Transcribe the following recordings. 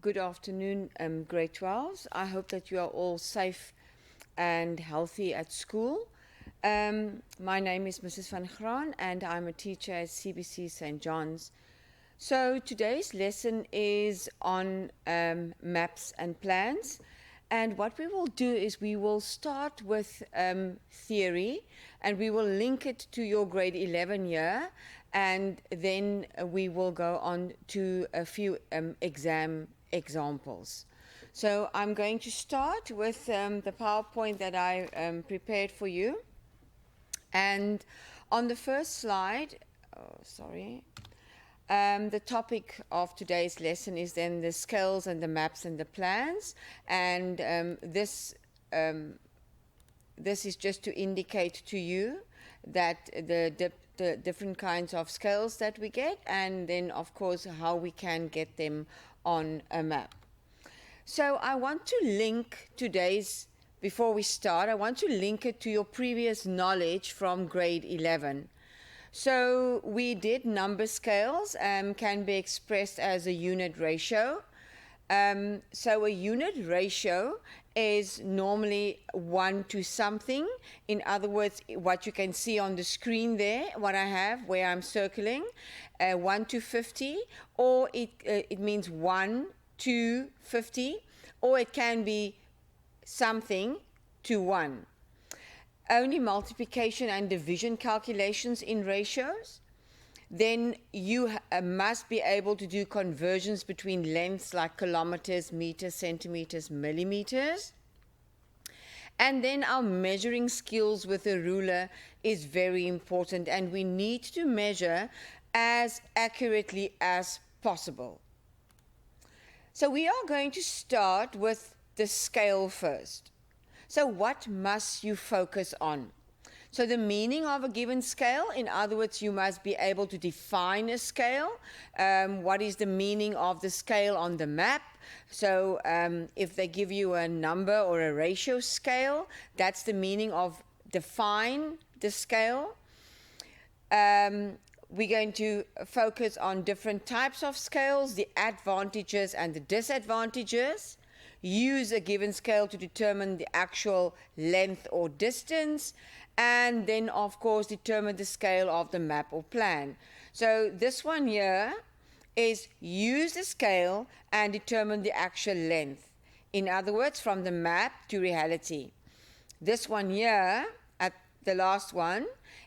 Good afternoon, grade 12s. I hope that you are all safe and healthy at school. My name is Mrs. Van Graan and I'm a teacher at CBC St. John's. So today's lesson is on maps and plans. And what we will do is we will start with theory and we will link it to your grade 11 year, and then we will go on to a few exam examples. So I'm going to start with the PowerPoint that I prepared for you. And on the first slide, the topic of today's lesson is then the scales and the maps and the plans, and this is just to indicate to you that the different kinds of scales that we get, and then of course how we can get them on a map. So I want to link today's, before we start, I want to link it to your previous knowledge from grade 11. So we did number scales can be expressed as a unit ratio. So a unit ratio is normally 1 to something. In other words, what you can see on the screen there, what I have where I'm circling, 1 to 50, or it means 1 to 50, or it can be something to 1. Only multiplication and division calculations in ratios. Then you must be able to do conversions between lengths like kilometers, meters, centimeters, millimeters. And then our measuring skills with a ruler is very important, and we need to measure as accurately as possible. So we are going to start with the scale first. So what must you focus on? So the meaning of a given scale, in other words, you must be able to define a scale. What is the meaning of the scale on the map? So if they give you a number or a ratio scale, that's the meaning of define the scale. We're going to focus on different types of scales, the advantages and the disadvantages. Use a given scale to determine the actual length or distance, and then of course determine the scale of the map or plan. So this one here is use the scale and determine the actual length. In other words, from the map to reality. This one here, at the last one,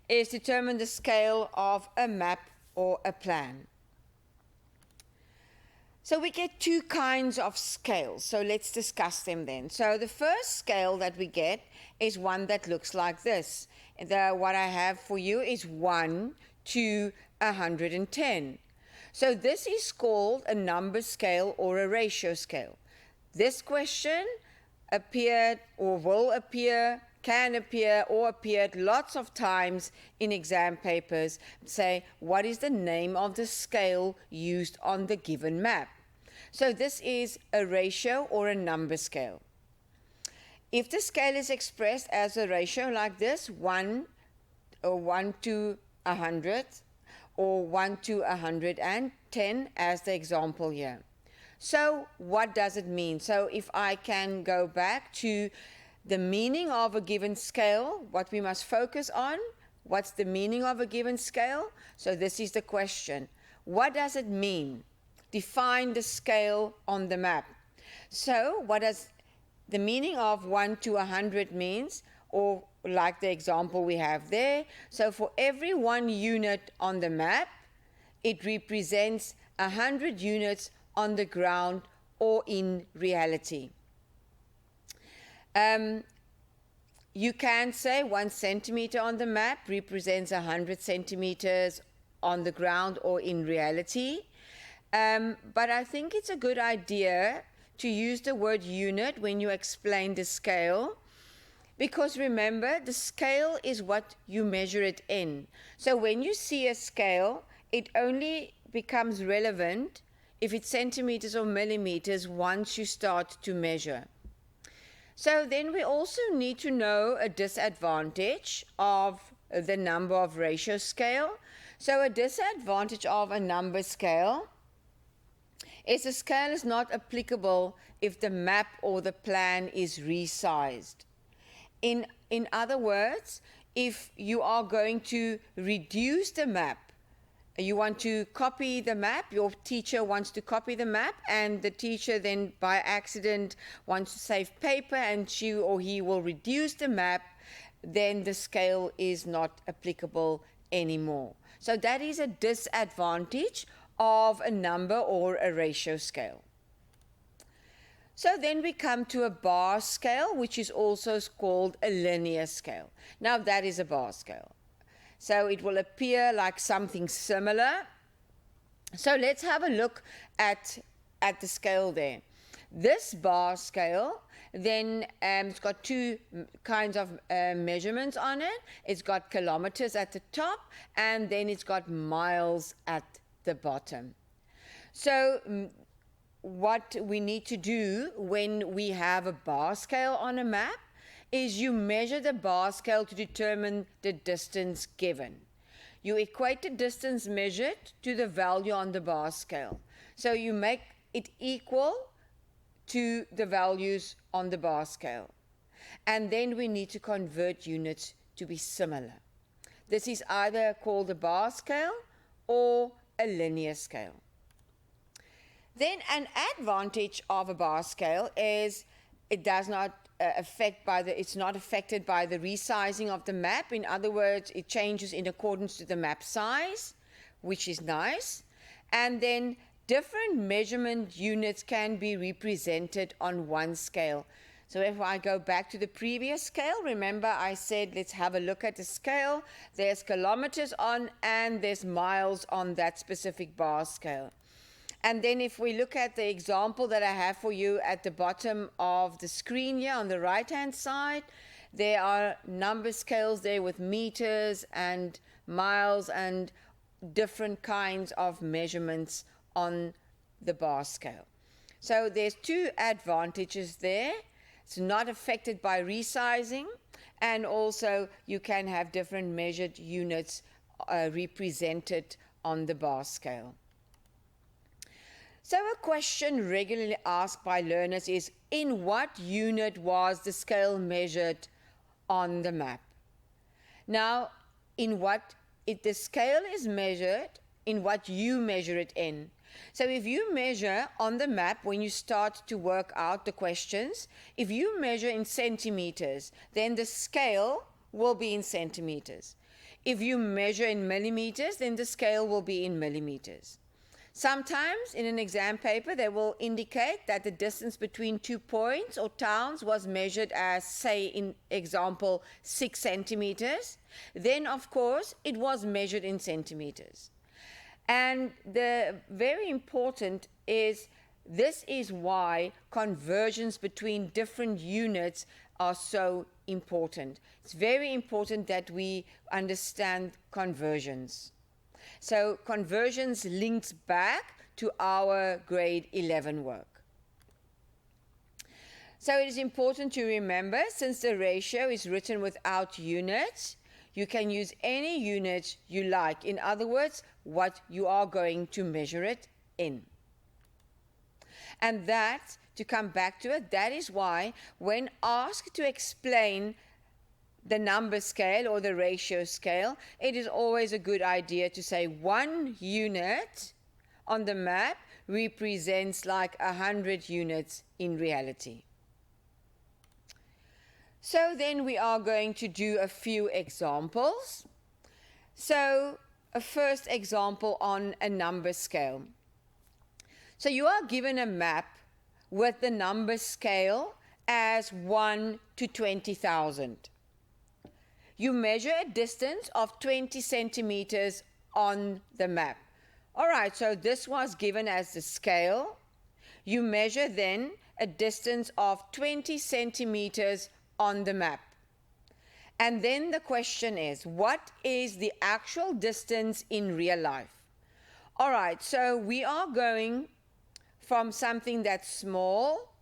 is determine the scale of a map or a plan. So we get two kinds of scales, so let's discuss them then. So the first scale that we get is one that looks like this. What I have for you is 1 to 110. So this is called a number scale or a ratio scale. This question appeared or will appear, can appear or appeared lots of times in exam papers. Say, what is the name of the scale used on the given map? So this is a ratio or a number scale. If the scale is expressed as a ratio like this, 1 to 100, or 1 to 110 as the example here. So what does it mean? So if I can go back to the meaning of a given scale, what we must focus on, what's the meaning of a given scale? So this is the question. What does it mean? Define the scale on the map. So what does the meaning of 1 to 100 means, or like the example we have there? So for every 1 unit on the map, it represents 100 units on the ground or in reality. You can say 1 centimeter on the map represents 100 centimeters on the ground or in reality. But I think it's a good idea to use the word unit when you explain the scale, because remember, the scale is what you measure it in. So when you see a scale, it only becomes relevant if it's centimeters or millimeters once you start to measure. So then we also need to know a disadvantage of the number of ratio scale. So a disadvantage of a number scale is the scale is not applicable if the map or the plan is resized. In other words, if you are going to reduce the map, you want to copy the map, your teacher wants to copy the map, and the teacher then by accident wants to save paper and she or he will reduce the map, then the scale is not applicable anymore. So that is a disadvantage of a number or a ratio scale. So then we come to a bar scale, which is also called a linear scale. Now that is a bar scale. So it will appear like something similar. So let's have a look at the scale there. This bar scale, then it's got two kinds of measurements on it. It's got kilometers at the top, and then it's got miles at the bottom. So what we need to do when we have a bar scale on a map is you measure the bar scale to determine the distance given. You equate the distance measured to the value on the bar scale. So you make it equal to the values on the bar scale. And then we need to convert units to be similar. This is either called a bar scale or a linear scale. Then an advantage of a bar scale is it does not it's not affected by the resizing of the map. In other words, it changes in accordance to the map size, which is nice. And then different measurement units can be represented on one scale. So if I go back to the previous scale, remember I said let's have a look at the scale. There's kilometers on and there's miles on that specific bar scale. And then if we look at the example that I have for you at the bottom of the screen here on the right-hand side, there are number scales there with meters and miles and different kinds of measurements on the bar scale. So there's two advantages there. It's not affected by resizing, and also you can have different measured units represented on the bar scale. So a question regularly asked by learners is, in what unit was the scale measured on the map? Now, the scale is measured in what you measure it in. So if you measure on the map when you start to work out the questions, if you measure in centimeters, then the scale will be in centimeters. If you measure in millimeters, then the scale will be in millimeters. Sometimes in an exam paper, they will indicate that the distance between 2 points or towns was measured as, say, in example, 6 centimeters. Then, of course, it was measured in centimeters. And the very important is, this is why conversions between different units are so important. It's very important that we understand conversions. So conversions links back to our grade 11 work. So it is important to remember, since the ratio is written without units, you can use any unit you like. In other words, what you are going to measure it in. And that, to come back to it, that is why when asked to explain the number scale or the ratio scale, it is always a good idea to say 1 unit on the map represents like 100 units in reality. So then we are going to do a few examples. So a first example on a number scale. So you are given a map with the number scale as 1 to 20,000. You measure a distance of 20 centimeters on the map. All right, so this was given as the scale. You measure then a distance of 20 centimeters on the map. And then the question is, what is the actual distance in real life? All right, so we are going from something that's small,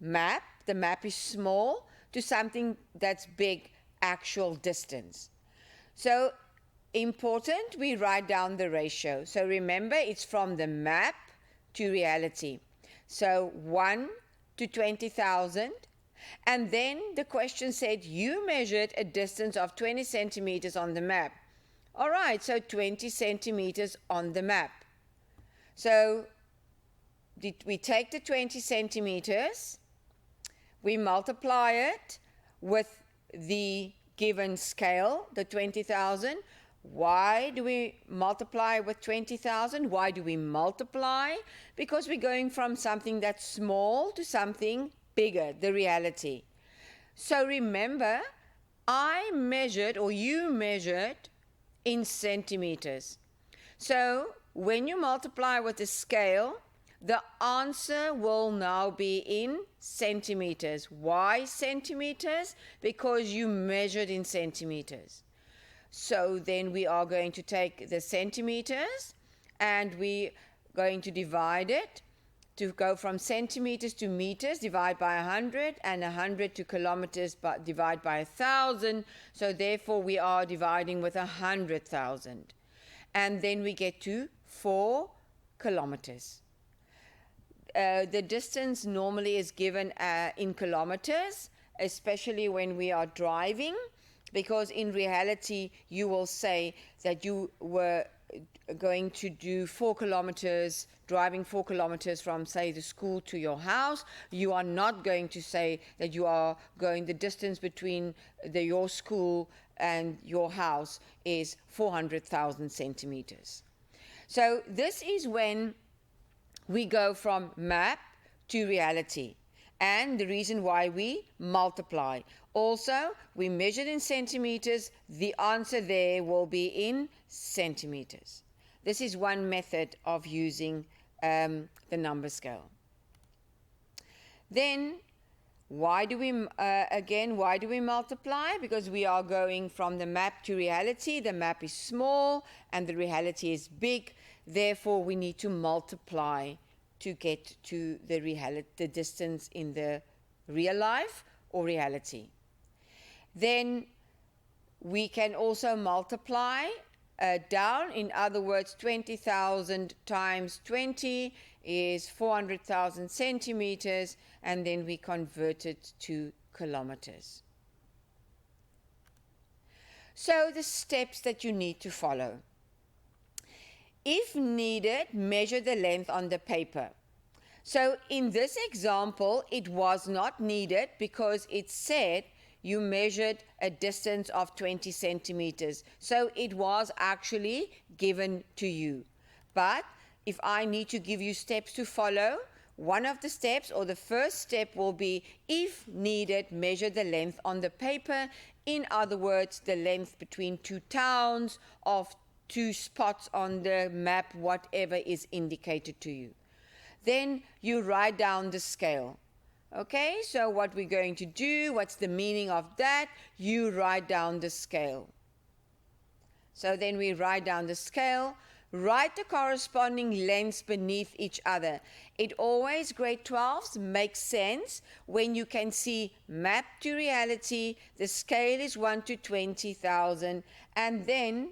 map, the map is small, to something that's big, actual distance. So important, we write down the ratio. So remember, it's from the map to reality. So 1 to 20,000. And then the question said you measured a distance of 20 centimeters on the map. All right, so 20 centimeters on the map. So we take the 20 centimeters, we multiply it with the given scale, the 20,000. Why do we multiply with 20,000? Why do we multiply? Because we're going from something that's small to something bigger, the reality. So remember, I measured, or you measured, in centimeters. So when you multiply with the scale, the answer will now be in centimeters. Why centimeters? Because you measured in centimeters. So then we are going to take the centimeters and we're going to divide it to go from centimeters to meters, divide by 100, and 100 to kilometers, but divide by 1,000. So therefore we are dividing with 100,000. And then we get to 4 kilometers. The distance normally is given in kilometers, especially when we are driving, because in reality you will say that you were going to do 4 kilometers, driving 4 kilometers from, say, the school to your house. You are not going to say that you are going, the distance between your school and your house is 400,000 centimeters. So this is when we go from map to reality, and the reason why we multiply. Also, we measured in centimeters, the answer there will be in centimeters. This is one method of using the number scale. Then, why do we multiply? Because we are going from the map to reality. The map is small and the reality is big. Therefore, we need to multiply to get to the distance in the real life or reality. Then we can also multiply down. In other words, 20,000 times 20 is 400,000 centimeters, and then we convert it to kilometers. So the steps that you need to follow. If needed, measure the length on the paper. So in this example, it was not needed because it said you measured a distance of 20 centimeters. So it was actually given to you. But if I need to give you steps to follow, one of the steps, or the first step, will be, if needed, measure the length on the paper. In other words, the length between two towns, of 2 spots on the map, whatever is indicated to you. Then you write down the scale. Okay, so what we're going to do, what's the meaning of that? You write down the scale. So then we write down the scale, write the corresponding lengths beneath each other. It always, grade 12s, makes sense when you can see map to reality, the scale is 1 to 20,000, and then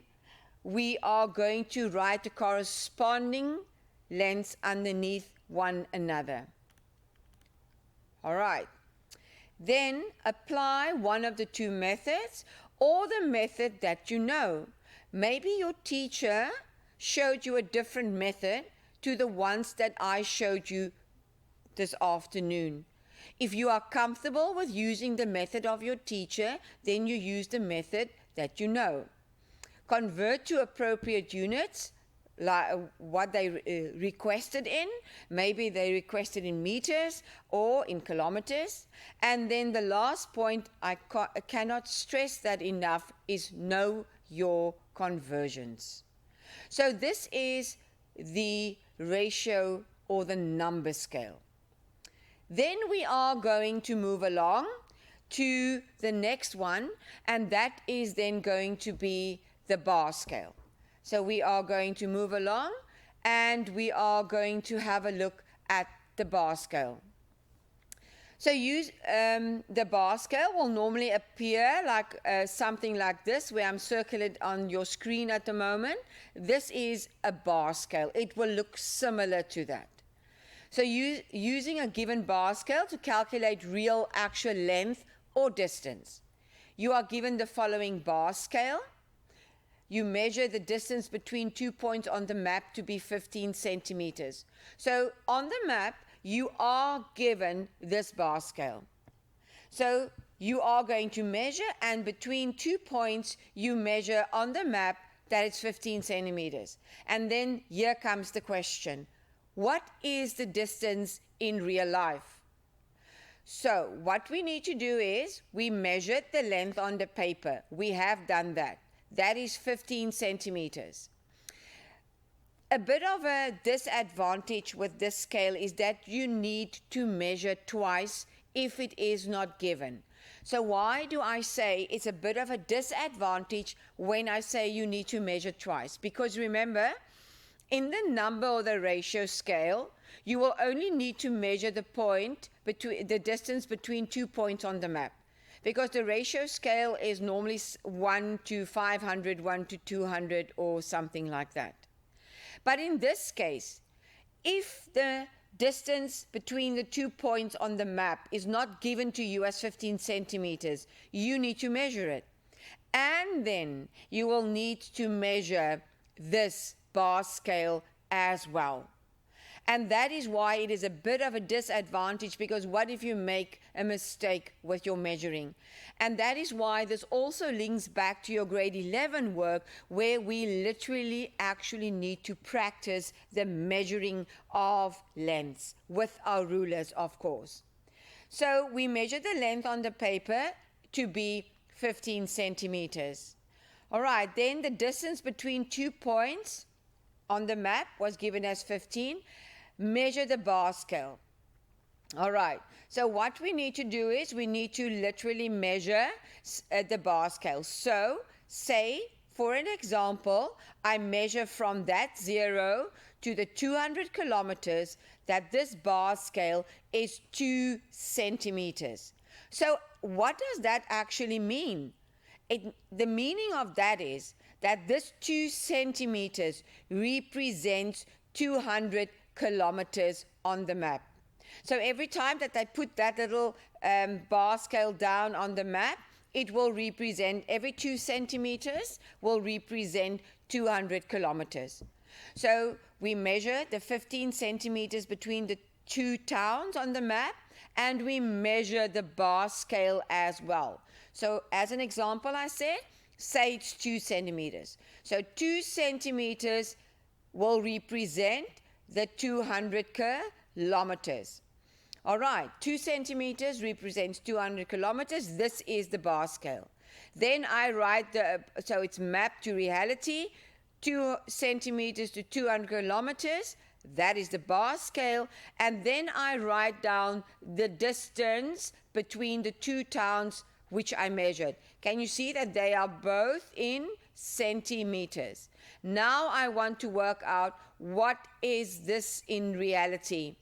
we are going to write the corresponding lengths underneath one another. All right. Then apply one of the two methods or the method that you know. Maybe your teacher showed you a different method to the ones that I showed you this afternoon. If you are comfortable with using the method of your teacher, then you use the method that you know. Convert to appropriate units, like what they requested in. Maybe they requested in meters or in kilometers. And then the last point, I cannot stress that enough, is know your conversions. So this is the ratio or the number scale. Then we are going to move along to the next one, and that is then going to be the bar scale. So we are going to move along and we are going to have a look at the bar scale. So the bar scale will normally appear like something like this, where I'm circling it on your screen at the moment. This is a bar scale. It will look similar to that. So using a given bar scale to calculate real actual length or distance. You are given the following bar scale. You measure the distance between 2 points on the map to be 15 centimeters. So on the map, you are given this bar scale. So you are going to measure, and between 2 points, you measure on the map that it's 15 centimeters. And then here comes the question. What is the distance in real life? So what we need to do is we measured the length on the paper. We have done that. That is 15 centimeters. A bit of a disadvantage with this scale is that you need to measure twice if it is not given. So why do I say it's a bit of a disadvantage when I say you need to measure twice? Because remember, in the number or the ratio scale, you will only need to measure the distance between 2 points on the map. Because the ratio scale is normally 1 to 500, 1 to 200, or something like that. But in this case, if the distance between the 2 points on the map is not given to you as 15 centimeters, you need to measure it. And then you will need to measure this bar scale as well. And that is why it is a bit of a disadvantage, because what if you make a mistake with your measuring? And that is why this also links back to your grade 11 work, where we literally actually need to practice the measuring of lengths with our rulers, of course. So we measure the length on the paper to be 15 centimeters. All right, then the distance between 2 points on the map was given as 15. Measure the bar scale. All right, so what we need to do is we need to literally measure the bar scale. So say, for an example, I measure from that 0 to the 200 kilometers, that this bar scale is 2 centimeters. So what does that actually mean? The meaning of that is that this 2 centimeters represents 200 kilometers on the map. So every time that I put that little bar scale down on the map, it will represent, every 2 centimeters will represent 200 kilometers. So we measure the 15 centimeters between the 2 towns on the map, and we measure the bar scale as well. So as an example, I said, say it's 2 centimeters. So 2 centimeters will represent the 200 kilometers. All right, 2 centimeters represents 200 kilometers. This is the bar scale. Then I write so it's mapped to reality, 2 centimeters to 200 kilometers. That is the bar scale. And then I write down the distance between the 2 towns which I measured. Can you see that they are both in centimeters? Now I want to work out what is this in reality.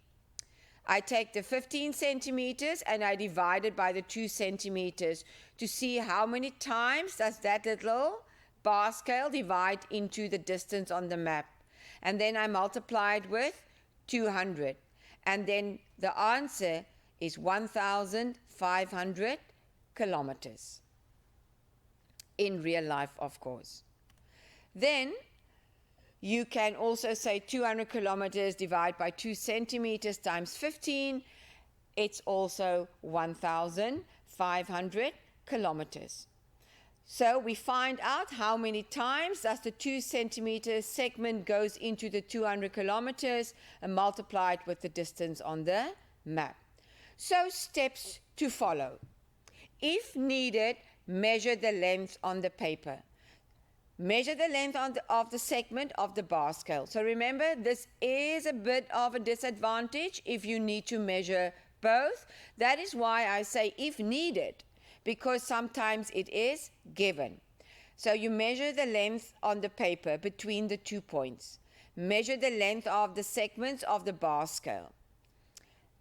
I take the 15 centimeters and I divide it by the 2 centimeters to see how many times does that little bar scale divide into the distance on the map. And then I multiply it with 200. And then the answer is 1,500 kilometers. In real life, of course. Then you can also say 200 kilometers divided by 2 centimeters times 15. It's also 1,500 kilometers. So we find out how many times does the 2 centimeter segment goes into the 200 kilometers and multiply it with the distance on the map. So steps to follow. If needed, measure the length on the paper. Measure the length of the segment of the bar scale. So remember, this is a bit of a disadvantage if you need to measure both. That is why I say if needed, because sometimes it is given. So you measure the length on the paper between the 2 points. Measure the length of the segments of the bar scale.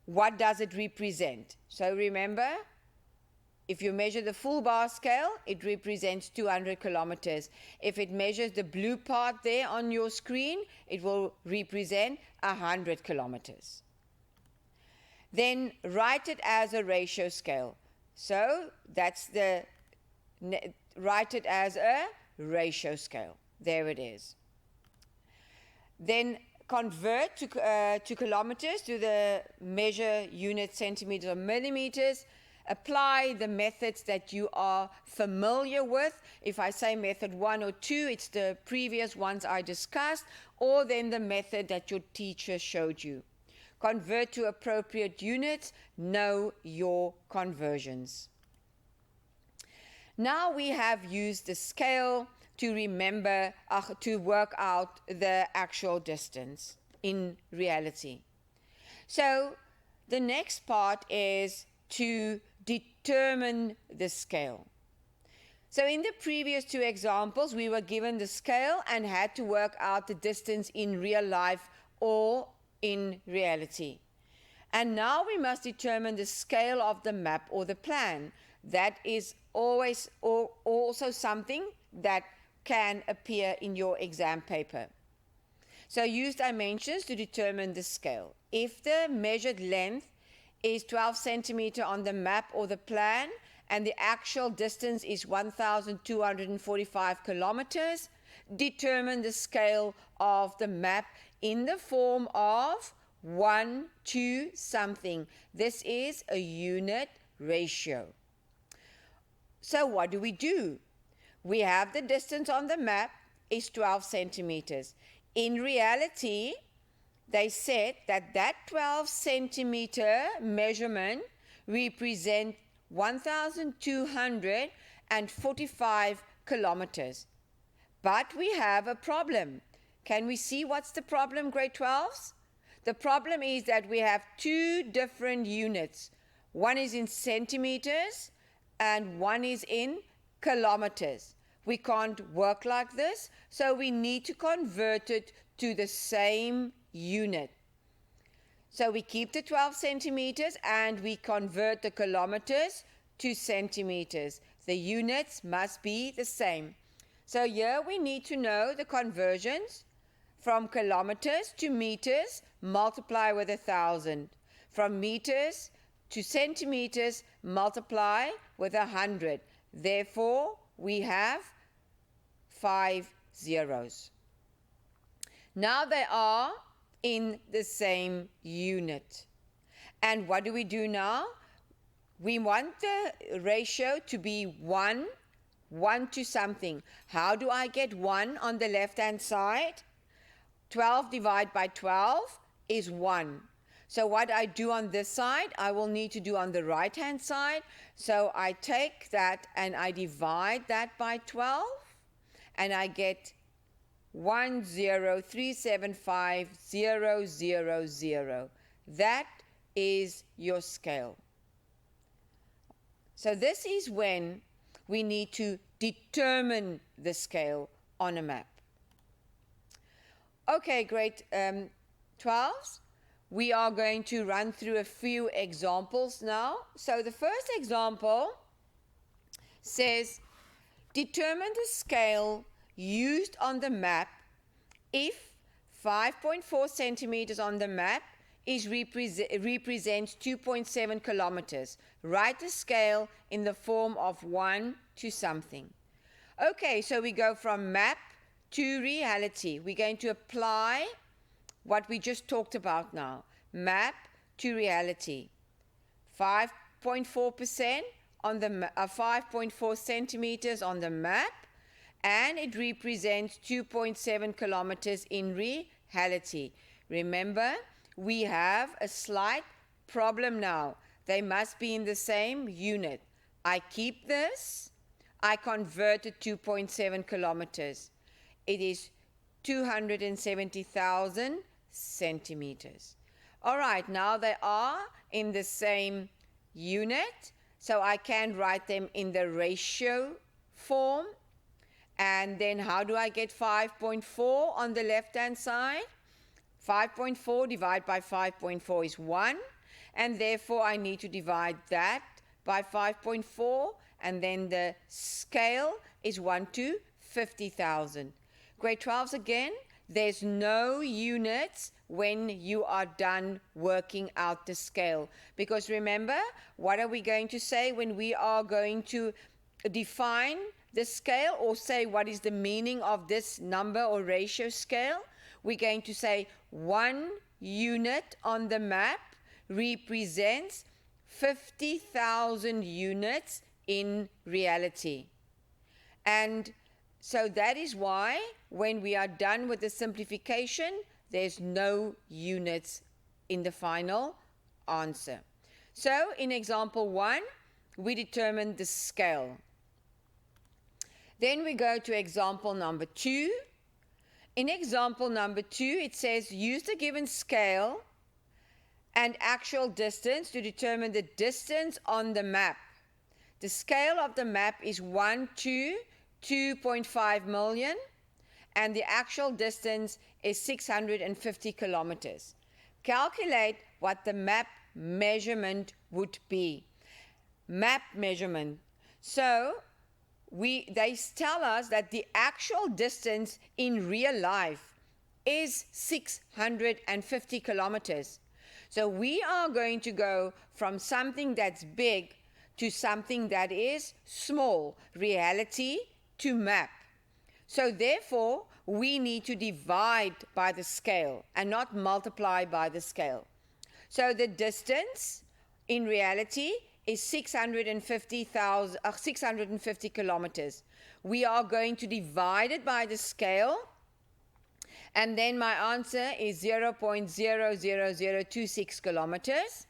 What does it represent? So remember, if you measure the full bar scale, it represents 200 kilometers. If it measures the blue part there on your screen, it will represent 100 kilometers. then write it as a ratio scale. So that's write it as a ratio scale. There it is. Then convert to kilometers, to the measure units, centimeters or millimeters. Apply the methods that you are familiar with. If I say method 1 or 2, it's the previous ones I discussed, or then the method that your teacher showed you. Convert to appropriate units. Know your conversions. Now we have used the scale to remember, to work out the actual distance in reality. So the next part is to determine the scale. So in the previous two examples, we were given the scale and had to work out the distance in real life or in reality. And now we must determine the scale of the map or the plan. That is always also something that can appear in your exam paper. So use dimensions to determine the scale. If the measured length is 12 centimeters on the map or the plan, and the actual distance is 1,245 kilometers, determine the scale of the map in the form of 1 to something. This is a unit ratio. So what do? We have the distance on the map is 12 centimeters. In reality, they said that 12 centimeter measurement represents 1,245 kilometers. But we have a problem. Can we see what's the problem, grade 12s? The problem is that we have two different units. One is in centimeters and one is in kilometers. We can't work like this, so we need to convert it to the same unit. So we keep the 12 centimeters and we convert the kilometers to centimeters. The units must be the same. So here we need to know the conversions from kilometers to meters, multiply with 1,000. From meters to centimeters, multiply with 100. Therefore, we have 5 zeros. Now they are in the same unit. And what do we do now? We want the ratio to be 1 to something. How do I get 1 on the left-hand side? 12 divided by 12 is 1. So what I do on this side, I will need to do on the right-hand side. So I take that and I divide that by 12, and I get 10375,000. That is your scale. So this is when we need to determine the scale on a map. Okay, grade 12s. We are going to run through a few examples now. So the first example says, determine the scale used on the map if 5.4 centimeters on the map represents 2.7 kilometers. Write the scale in the form of 1 to something. Okay, so we go from map to reality. We're going to apply what we just talked about now. Map to reality. 5.4% on the 5.4 centimeters on the map, and it represents 2.7 kilometers in reality. Remember, we have a slight problem now. They must be in the same unit. I keep this. I convert it to 2.7 kilometers. It is 270,000 centimeters. All right, now they are in the same unit, so I can write them in the ratio form. And then how do I get 5.4 on the left-hand side? 5.4 divided by 5.4 is 1, and therefore I need to divide that by 5.4, and then the scale is 1 to 50,000. Grade 12s again, there's no units when you are done working out the scale. Because remember, what are we going to say when we are going to define the scale or say what is the meaning of this number or ratio scale? We're going to say 1 unit on the map represents 50,000 units in reality. And so that is why when we are done with the simplification, there's no units in the final answer. So in example 1, we determined the scale. Then we go to example number 2. In example number 2, it says use the given scale and actual distance to determine the distance on the map. The scale of the map is 1 to 2.5 million, and the actual distance is 650 kilometers. Calculate what the map measurement would be. Map measurement. So they tell us that the actual distance in real life is 650 kilometers. So we are going to go from something that's big to something that is small, reality to map. So therefore, we need to divide by the scale and not multiply by the scale. So the distance in reality is 650 kilometers. We are going to divide it by the scale, and then my answer is 0.00026 kilometers.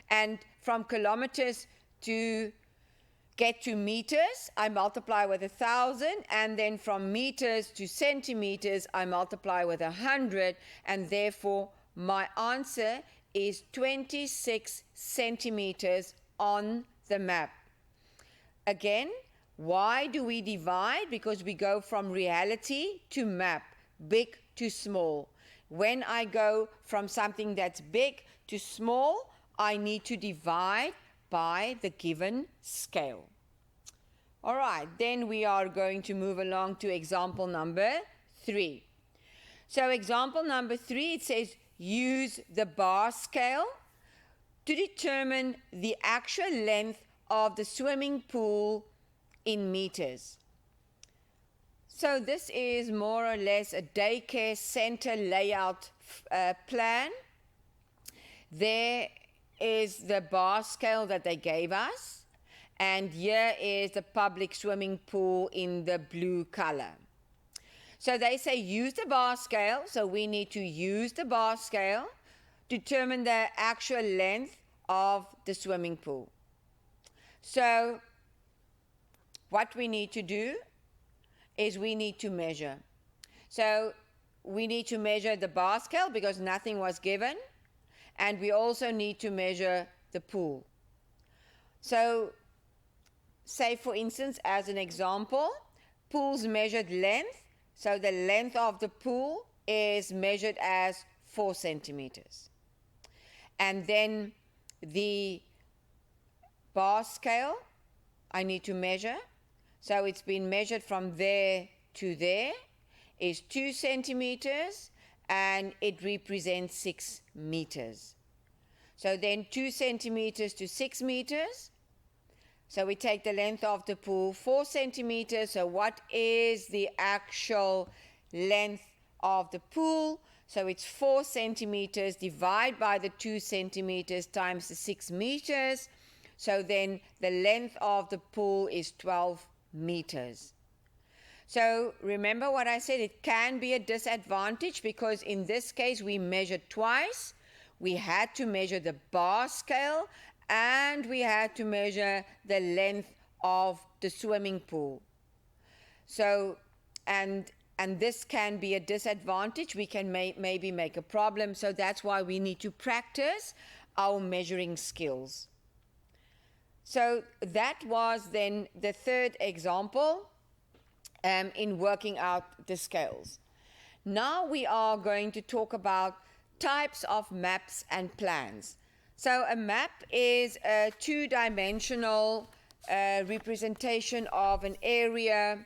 And from kilometers to get to meters, I multiply with 1,000, and then from meters to centimeters, I multiply with 100, and therefore my answer is 26 centimeters on the map. Again, why do we divide? Because we go from reality to map, big to small. When I go from something that's big to small, I need to divide by the given scale. All right, then we are going to move along to example number 3. So example number 3, it says use the bar scale to determine the actual length of the swimming pool in meters. So this is more or less a daycare center layout plan. There is the bar scale that they gave us, and here is the public swimming pool in the blue color. So they say use the bar scale, so we need to use the bar scale, determine the actual length of the swimming pool. So what we need to do is we need to measure. So we need to measure the bar scale because nothing was given, and we also need to measure the pool. So say for instance, as an example, pool's measured length. So the length of the pool is measured as 4 centimeters. And then the bar scale, I need to measure. So it's been measured from there to there, is 2 centimeters, and it represents 6 meters. So then 2 centimeters to 6 meters. So we take the length of the pool, 4 centimeters. So what is the actual length of the pool? So it's 4 centimeters divided by the 2 centimeters times the 6 meters. So then the length of the pool is 12 meters. So remember what I said, it can be a disadvantage because in this case we measured twice. We had to measure the bar scale and we had to measure the length of the swimming pool. So, and this can be a disadvantage. We can maybe make a problem. So that's why we need to practice our measuring skills. So that was then the third example in working out the scales. Now we are going to talk about types of maps and plans. So a map is a two-dimensional representation of an area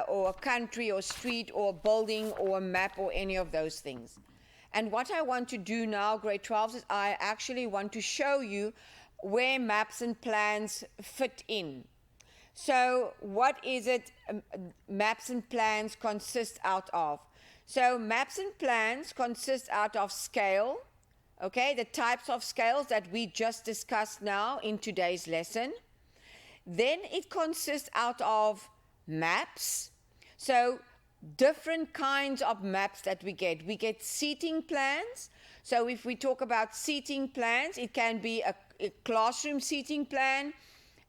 or a country or street or building or a map or any of those things. And what I want to do now, grade 12, is I actually want to show you where maps and plans fit in. So what is it maps and plans consist out of? So maps and plans consist out of scale, okay, the types of scales that we just discussed now in today's lesson. Then it consists out of maps. So different kinds of maps that we get. We get seating plans. So if we talk about seating plans, it can be a classroom seating plan,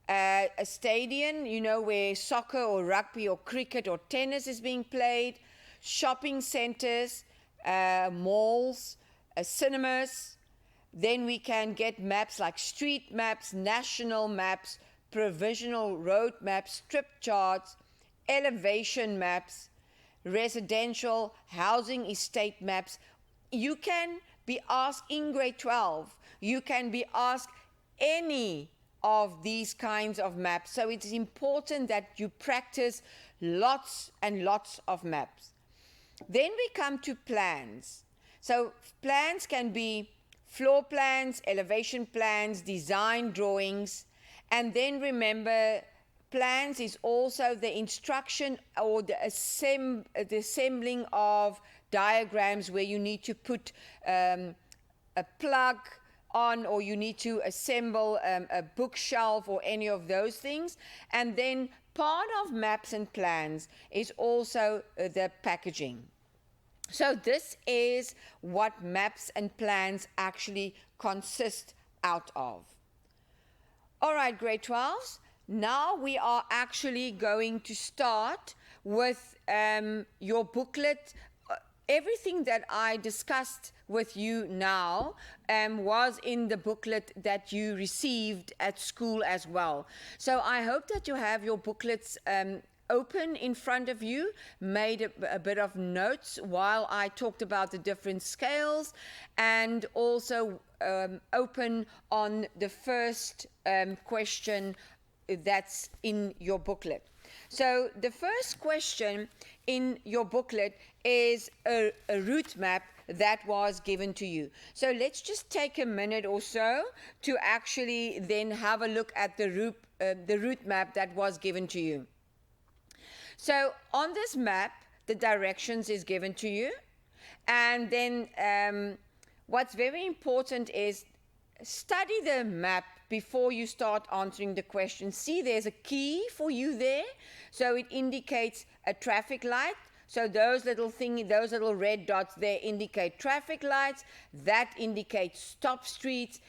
a stadium, you know, where soccer or rugby or cricket or tennis is being played, shopping centers, malls, cinemas. Then we can get maps like street maps, national maps, provisional road maps, strip charts, elevation maps, residential housing estate maps. You can be asked in grade 12, you can be asked any of these kinds of maps. So it's important that you practice lots and lots of maps. Then we come to plans. So plans can be floor plans, elevation plans, design drawings, and then remember, plans is also the instruction or the assembling of diagrams where you need to put a plug on, or you need to assemble a bookshelf or any of those things. And then part of maps and plans is also the packaging. So this is what maps and plans actually consist out of. All right, grade 12s. Now we are actually going to start with your booklet. Everything that I discussed with you now was in the booklet that you received at school as well. So I hope that you have your booklets open in front of you, made a bit of notes while I talked about the different scales, and also open on the first question that's in your booklet. So the first question in your booklet is a route map that was given to you. So let's just take a minute or so to actually then have a look at the route map that was given to you. So on this map, the directions is given to you. And then what's very important is study the map before you start answering the question. See, there's a key for you there. So it indicates a traffic light. So those little red dots there indicate traffic lights. That indicates stop streets.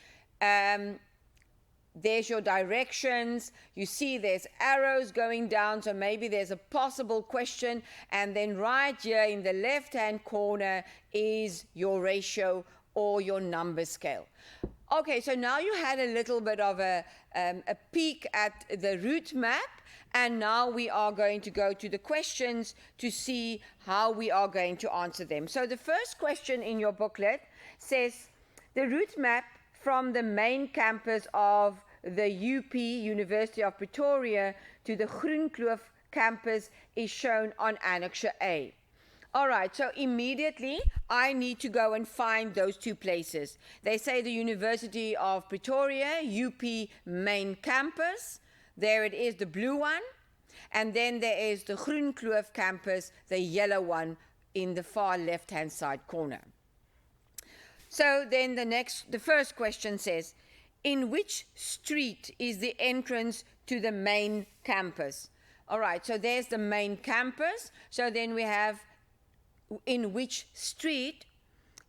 There's your directions. You see there's arrows going down, so maybe there's a possible question. And then right here in the left-hand corner is your ratio or your number scale. Okay, so now you had a little bit of a peek at the route map, and now we are going to go to the questions to see how we are going to answer them. So the first question in your booklet says, the route map from the main campus of the UP, University of Pretoria, to the Groenkloof campus is shown on Annexure A. All right, so immediately I need to go and find those two places. They say the University of Pretoria, UP main campus. There it is, the blue one. And then there is the Groenkloof campus, the yellow one in the far left-hand side corner. So then the first question says, in which street is the entrance to the main campus? All right, so there's the main campus. So then we have in which street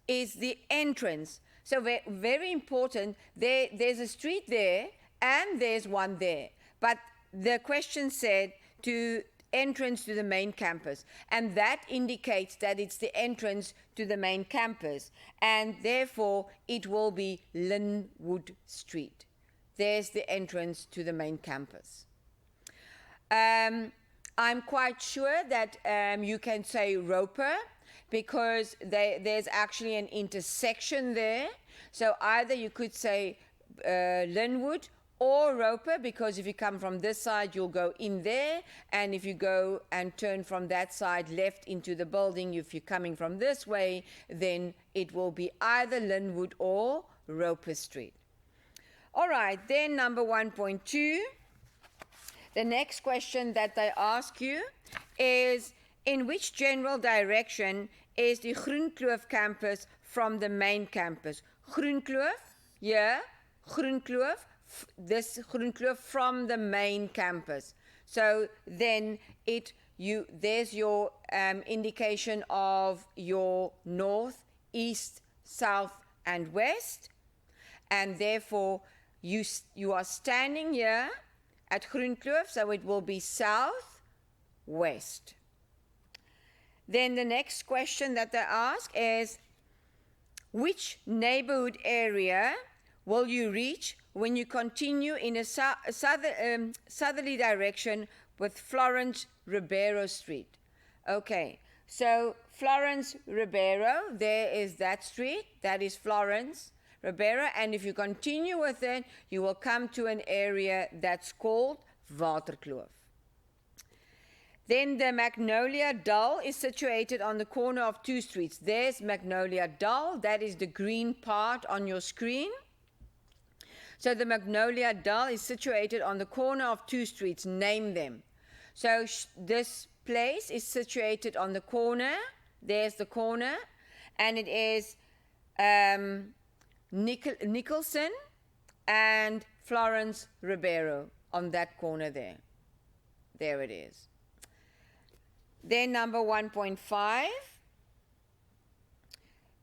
is the entrance. So very important, there's a street there and there's one there. But the question said to entrance to the main campus, and that indicates that it's the entrance to the main campus, and therefore it will be Linwood Street. There's the entrance to the main campus. I'm quite sure that you can say Roper, because there's actually an intersection there. So either you could say Linwood or Roper, because if you come from this side, you'll go in there. And if you go and turn from that side left into the building, if you're coming from this way, then it will be either Linwood or Roper Street. All right, then number 1.2. The next question that they ask you is, in which general direction is the Groenkloof campus from the main campus? Groenkloof, yeah, Groenkloof, this Groenkloof from the main campus. So then there's your indication of your north, east, south, and west. And therefore, you are standing here at Groenkloof, so it will be south, west. Then the next question that they ask is, which neighborhood area will you reach when you continue in a southerly direction with Florence Ribeiro Street? Okay, so Florence Ribeiro, there is that street, that is Florence Ribeiro, and if you continue with it, you will come to an area that's called Waterkloof. Then the Magnolia Dal is situated on the corner of two streets. There's Magnolia Dal, that is the green part on your screen. So the Magnolia Dal is situated on the corner of two streets. Name them. So this place is situated on the corner. There's the corner, and it is Nicholson and Florence Ribeiro on that corner there. There it is. Then number 1.5.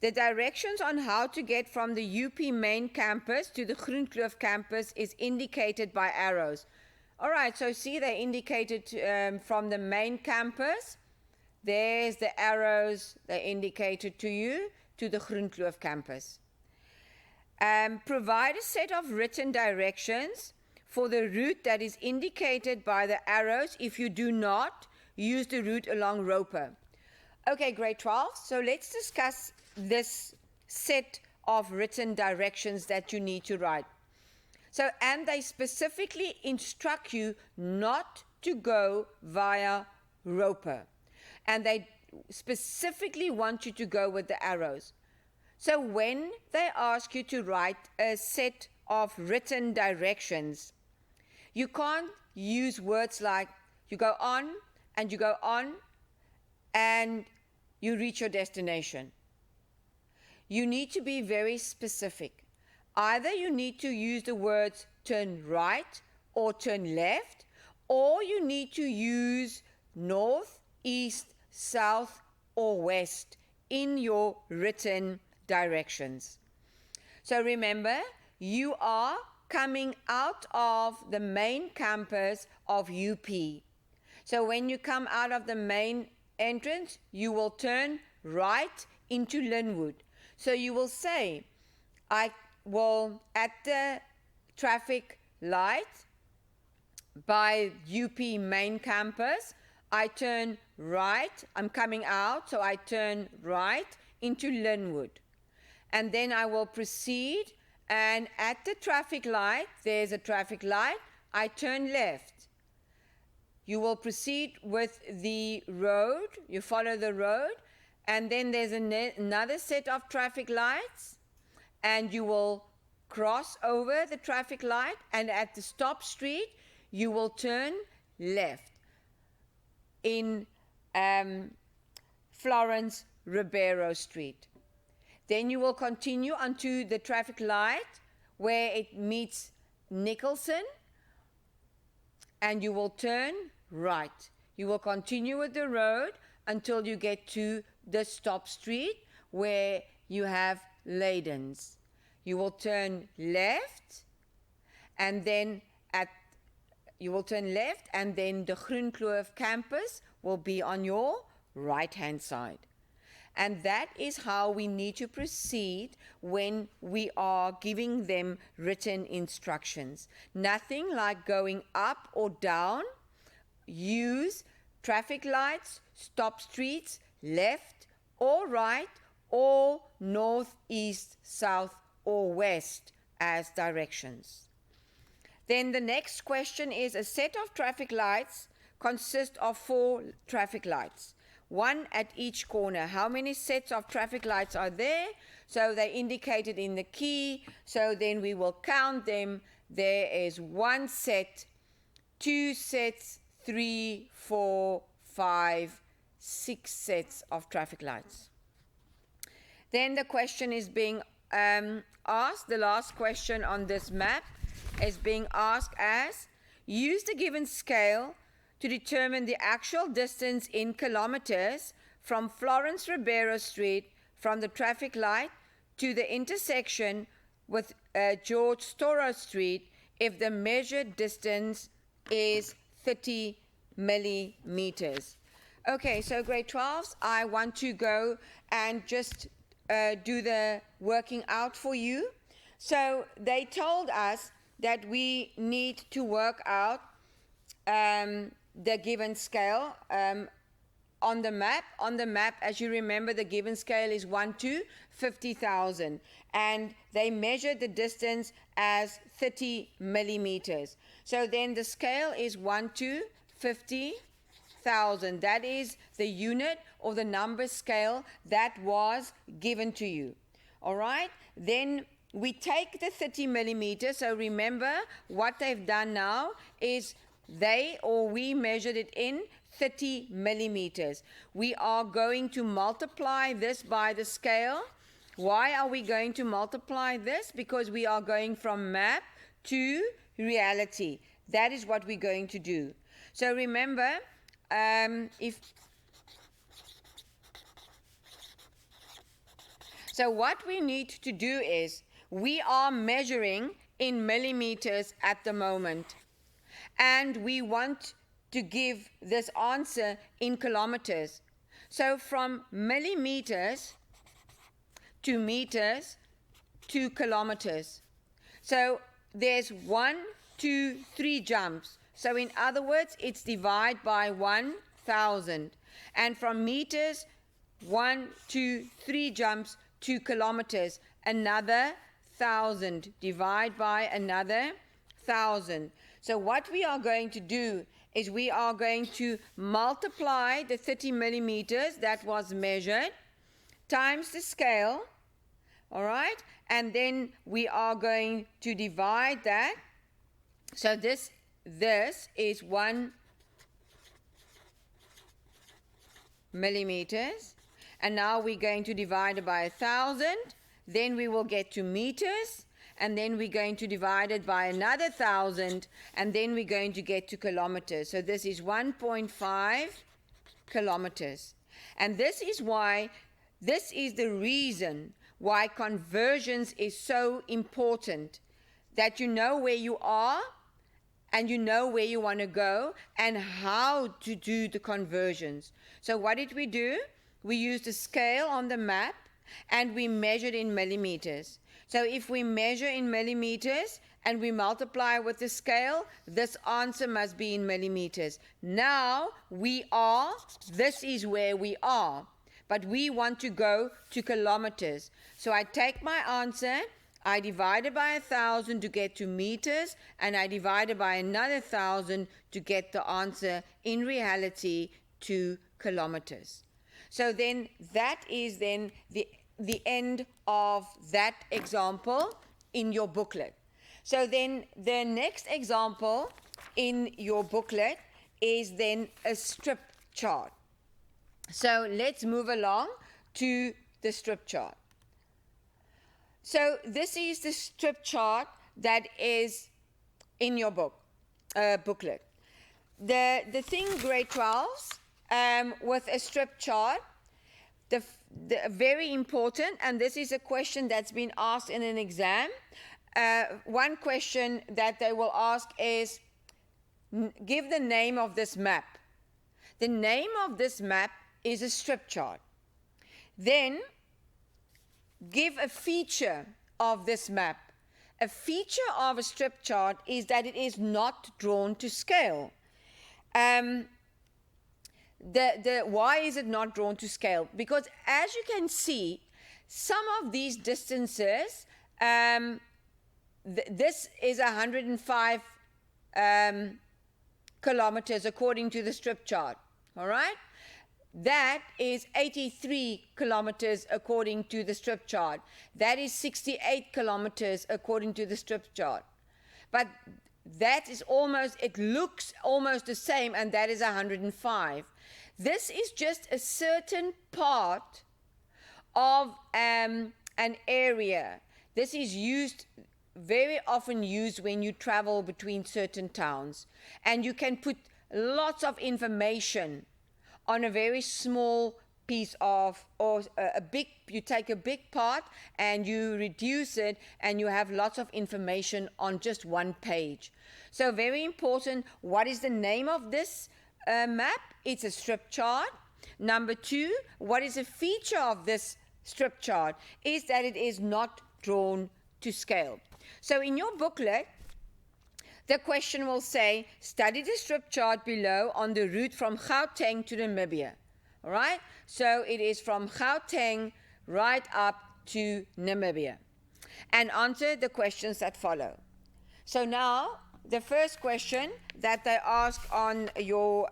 The directions on how to get from the UP main campus to the Groenkloof campus is indicated by arrows. All right, so see, they indicated from the main campus. There's the arrows they indicated to you to the Groenkloof campus. Provide a set of written directions for the route that is indicated by the arrows. If you do not, use the route along Roper. Okay, grade 12. So let's discuss this set of written directions that you need to write. So, and they specifically instruct you not to go via Roper. And they specifically want you to go with the arrows. So when they ask you to write a set of written directions, you can't use words like you go on and you go on and you reach your destination. You need to be very specific. Either you need to use the words turn right or turn left, or you need to use north, east, south, or west in your written directions. So remember, you are coming out of the main campus of UP. So when you come out of the main entrance, you will turn right into Linwood. So you will say, I will, at the traffic light by UP main campus, I turn right. I'm coming out, so I turn right into Linwood. And then I will proceed, and at the traffic light, there's a traffic light, I turn left. You will proceed with the road, you follow the road, and then there's another set of traffic lights, and you will cross over the traffic light, and at the stop street, you will turn left in Florence Ribeiro Street. Then you will continue onto the traffic light where it meets Nicholson, and you will turn right. You will continue with the road until you get to the stop street where you have Leydens. You will turn left, and then the Groenkloof campus will be on your right-hand side. And that is how we need to proceed when we are giving them written instructions. Nothing like going up or down. Use traffic lights, stop streets, left or right, or north, east, south, or west as directions. Then the next question is, a set of traffic lights consists of 4 traffic lights, 1 at each corner. How many sets of traffic lights are there? So they're indicated in the key, so then we will count them. There is 1 set, 2 sets, 3, 4, 5, 6 sets of traffic lights. Then the question is being asked, the last question on this map is being asked as, use the given scale to determine the actual distance in kilometers from Florence Ribeiro Street from the traffic light to the intersection with George Storrow Street if the measured distance is 30 millimeters. Okay, so grade 12s, I want to go and just do the working out for you. So they told us that we need to work out the given scale on the map. On the map, as you remember, the given scale is 1 to 50,000, and they measured the distance as 30 millimeters. So then the scale is 1 to 50,000. That is the unit or the number scale that was given to you. All right? Then we take the 30 millimeters. So remember, what they've done now is we measured it in 30 millimeters. We are going to multiply this by the scale. Why are we going to multiply this? Because we are going from map to reality. That is what we're going to do. So remember, so what we need to do is, we are measuring in millimeters at the moment, and we want to give this answer in kilometers. So from millimeters to meters to kilometers. So there's 1, 2, 3 jumps. So in other words, it's divide by 1,000. And from meters, 1, 2, 3 jumps to kilometers, another 1,000. Divide by another 1,000. So what we are going to do is we are going to multiply the 30 millimeters that was measured times the scale, all right? And then we are going to divide that. So this is 1 millimeters. And now we're going to divide it by 1,000. Then we will get to meters. And then we're going to divide it by another 1,000, and then we're going to get to kilometers. So this is 1.5 kilometers. And this is the reason why conversions is so important, that you know where you are and you know where you want to go and how to do the conversions. So what did we do? We used a scale on the map and we measured in millimeters. So if we measure in millimeters and we multiply with the scale, this answer must be in millimeters. Now this is where we are, but we want to go to kilometers. So I take my answer, I divide it by 1,000 to get to meters, and I divide it by another 1,000 to get the answer in reality to kilometers. So then that is then the end of that example in your booklet. So then the next example in your booklet is then a strip chart. So let's move along to the strip chart. So this is the strip chart that is in your booklet. The thing grade 12s with a strip chart, the very important, and this is a question that's been asked in an exam. One question that they will ask is, give the name of this map. The name of this map is a strip chart. Then give a feature of this map. A feature of a strip chart is that it is not drawn to scale. Why is it not drawn to scale? Because as you can see, some of these distances, this is 105 kilometers according to the strip chart. All right? That is 83 kilometers according to the strip chart. That is 68 kilometers according to the strip chart. But that is almost, it looks almost the same, and that is 105. This is just a certain part of an area. This is used, very often used when you travel between certain towns. And you can put lots of information on a very small piece of, or you take a big part and you reduce it and you have lots of information on just one page. So very important, what is the name of this map? It's a strip chart. Number two, what is a feature of this strip chart? Is that it is not drawn to scale. So in your booklet, the question will say, study the strip chart below on the route from Gauteng to Namibia. All right? So it is from Gauteng right up to Namibia. And answer the questions that follow. So now, the first question that they ask on your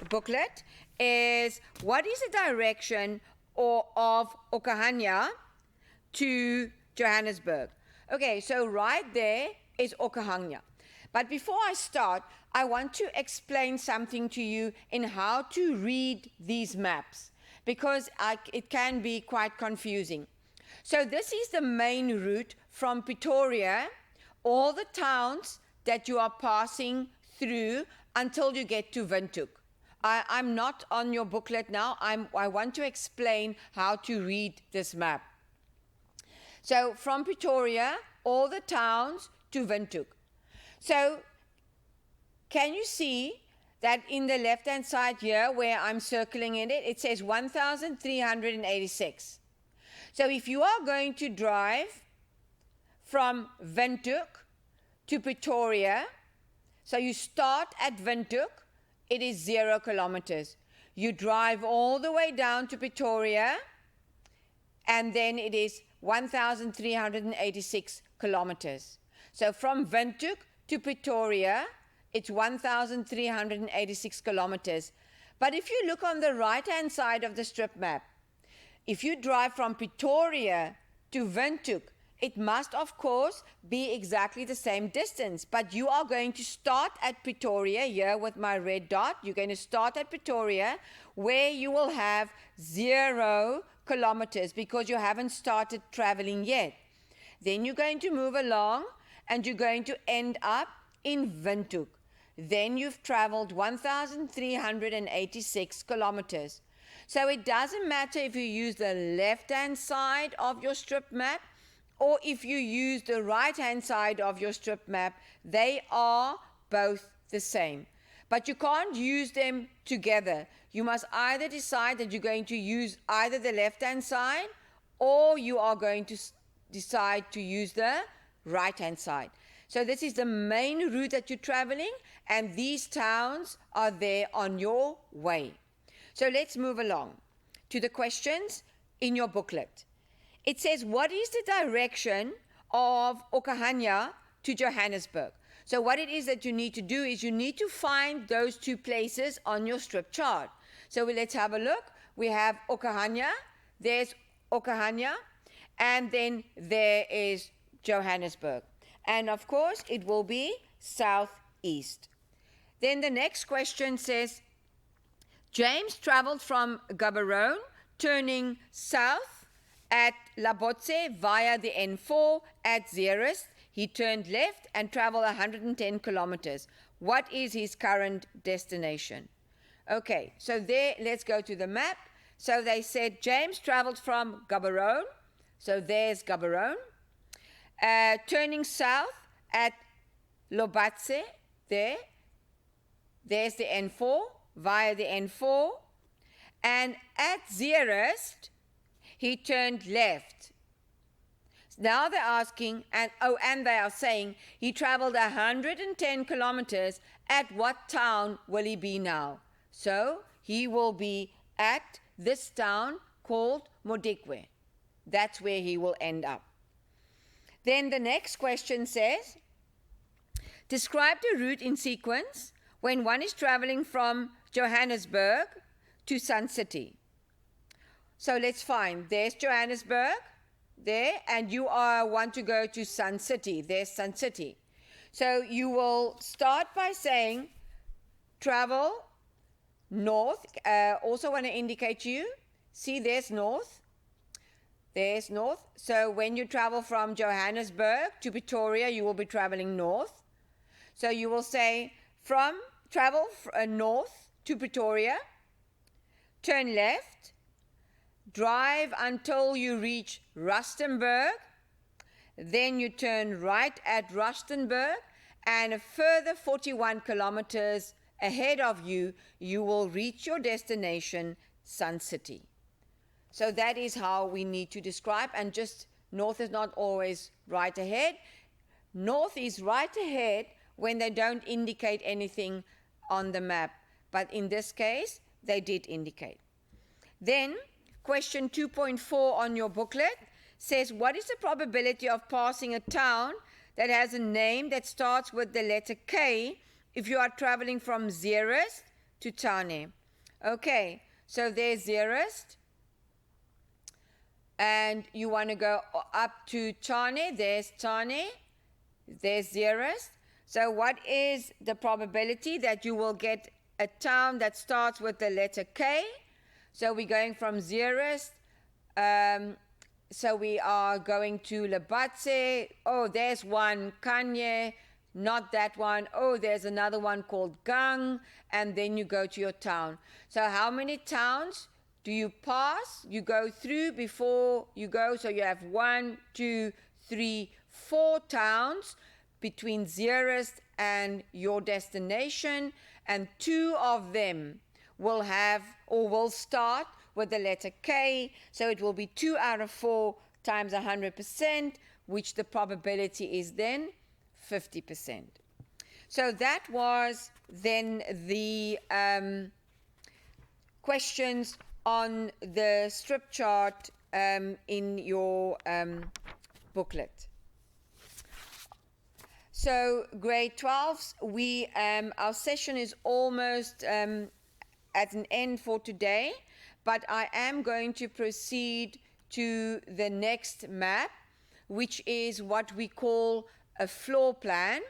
booklet is, what is the direction of Okahanya to Johannesburg? Okay, so right there is Okahanya. But before I start, I want to explain something to you in how to read these maps, because it can be quite confusing. So this is the main route from Pretoria, all the towns that you are passing through until you get to Windhoek. I'm not on your booklet now. I want to explain how to read this map. So from Pretoria, all the towns to Windhoek. So can you see that in the left-hand side here, where I'm circling in it, it says 1,386. So if you are going to drive from Windhoek to Pretoria, so you start at Windhoek, it is 0 kilometers. You drive all the way down to Pretoria, and then it is 1,386 kilometers. So from Windhoek to Pretoria, it's 1,386 kilometers. But if you look on the right-hand side of the strip map, if you drive from Pretoria to Windhoek, it must, of course, be exactly the same distance. But you are going to start at Pretoria here with my red dot. You're going to start at Pretoria, where you will have 0 kilometers because you haven't started traveling yet. Then you're going to move along, and you're going to end up in Windhoek. Then you've traveled 1,386 kilometers. So it doesn't matter if you use the left-hand side of your strip map or if you use the right-hand side of your strip map. They are both the same. But you can't use them together. You must either decide that you're going to use either the left-hand side or you are going to decide to use the right-hand side. So this is the main route that you're traveling, and these towns are there on your way. So let's move along to the questions in your booklet. It says, what is the direction of Okahanya to Johannesburg? So what it is that you need to do is you need to find those two places on your strip chart. So let's have a look. We have Okahanya, there's Okahanya, and then there is Johannesburg. And of course, it will be southeast. Then the next question says, James traveled from Gaborone, turning south at Labotse via the N4 at Zeerust. He turned left and traveled 110 kilometers. What is his current destination? Okay, so there, let's go to the map. So they said James traveled from Gaborone. So there's Gaborone. Turning south at Lobatse, there's the N4, via the N4. And at Zeerust, he turned left. Now they're asking, and they are saying, he traveled 110 kilometers. At what town will he be now? So he will be at this town called Modikwe. That's where he will end up. Then the next question says, Describe the route in sequence when one is traveling from Johannesburg to Sun City. So let's find, there's Johannesburg, there, and you want to go to Sun City. There's Sun City. So you will start by saying travel north. Also want to indicate to you, see there's north. There's north. So when you travel from Johannesburg to Pretoria, you will be traveling north. So you will say travel north to Pretoria, turn left, drive until you reach Rustenburg, then you turn right at Rustenburg, and a further 41 kilometers ahead of you, you will reach your destination, Sun City. So that is how we need to describe, and just north is not always right ahead. North is right ahead when they don't indicate anything on the map, but in this case, they did indicate. Then, question 2.4 on your booklet says, what is the probability of passing a town that has a name that starts with the letter K if you are traveling from Zeerust to Tshwane? Okay, so there's Zeerust, and you want to go up to Tshwane. There's Tshwane, there's Zeerust. So what is the probability that you will get a town that starts with the letter K? So we're going from Zeerust. So we are going to Lebatse. Oh, there's one, Kanye, not that one. Oh, there's another one called Gang, and then you go to your town. So how many towns do you pass? You go through before you go. So you have 1, 2, 3, 4 towns between Zeerust and your destination, and 2 of them will have or will start with the letter K, so it will be 2 out of 4 times 100%, which the probability is then 50%. So that was then the questions on the strip chart in your booklet. So grade 12s, our session is almost at an end for today, but I am going to proceed to the next map, which is what we call a floor plan.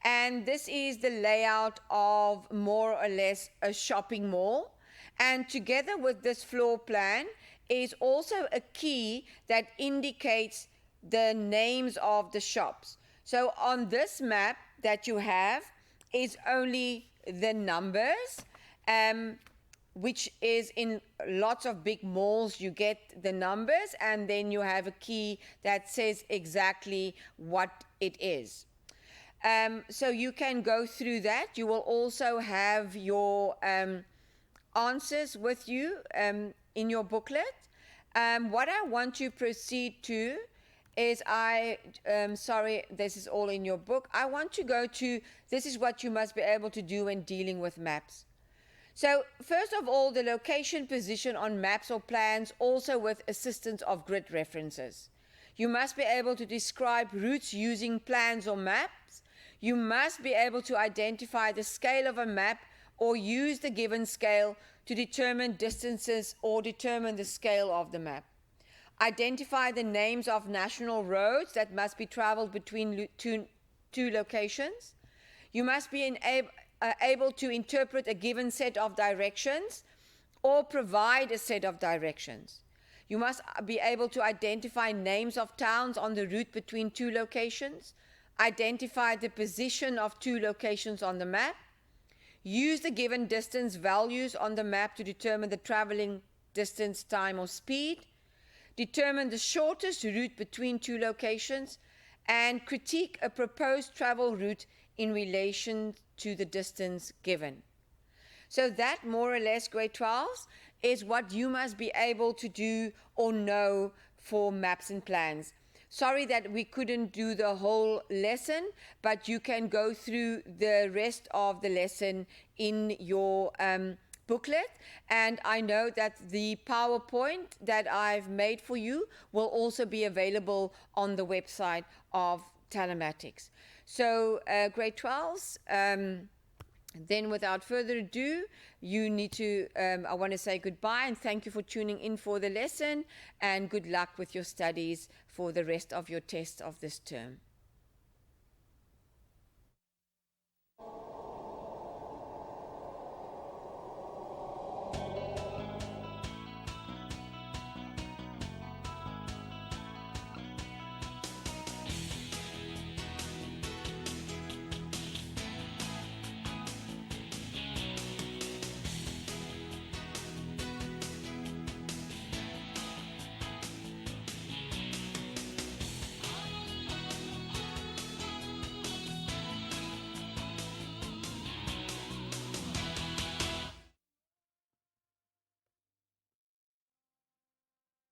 And this is the layout of more or less a shopping mall. And together with this floor plan is also a key that indicates the names of the shops. So on this map that you have is only the numbers, which is in lots of big malls, you get the numbers, and then you have a key that says exactly what it is. So you can go through that. You will also have your answers with you in your booklet. What I want to proceed to is sorry, this is all in your book. I want to go to, this is what you must be able to do when dealing with maps. So first of all, the location position on maps or plans, also with assistance of grid references. You must be able to describe routes using plans or maps. You must be able to identify the scale of a map or use the given scale to determine distances or determine the scale of the map. Identify the names of national roads that must be traveled between two locations. You must be able to interpret a given set of directions or provide a set of directions. You must be able to identify names of towns on the route between 2 locations, identify the position of 2 locations on the map, use the given distance values on the map to determine the traveling distance, time, or speed, determine the shortest route between 2 locations, and critique a proposed travel route in relation to the distance given. So that, more or less, grade 12s, is what you must be able to do or know for maps and plans. Sorry that we couldn't do the whole lesson, but you can go through the rest of the lesson in your booklet, and I know that the PowerPoint that I've made for you will also be available on the website of Telematics. So grade 12s, then without further ado, you need to, I want to say goodbye and thank you for tuning in for the lesson, and good luck with your studies for the rest of your tests of this term.